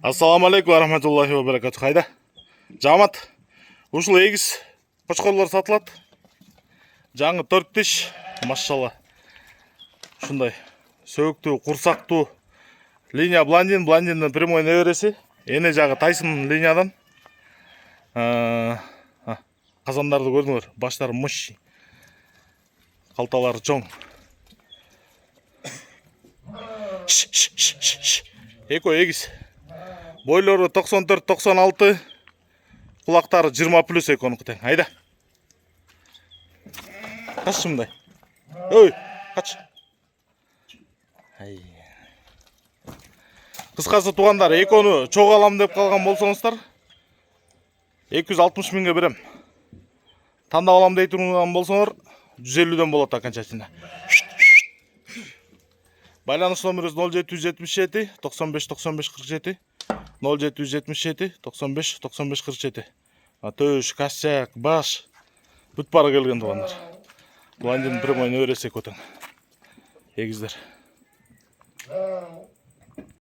Ассаламу алейкум ва рахматуллахи ва баракату. Қайда? Жамат. Ушыл егіз қошқорлар сатылады. Жаңы 4 тиш. Машалла. Шундай. Сөктүү, курсактуу. Линия блондин, блондинден прямой небереси. Эне жағы Тайсон линиядан. Қазандарды көрдіңдер. Баштары мыш. Қалталары чоң. Эко егіз. Бойлары 94-96. Құлақтары 20+ эконы күтен. Айда. Қаш шымдай. Өй, қаш. Қысқасы туғандар, эконы чоқ алам деп қалған болсаңыздар, 260 мыңға берем. Тандап алам дей тұрған болсаңдар, 150-ден болады окончательно. Байланыш номері 0777 95 95 47 0777 95 95 47. Төш, касяк, баш. Бүт бары келген туғандар. Блондин прямой небересі көтің. Егіздер.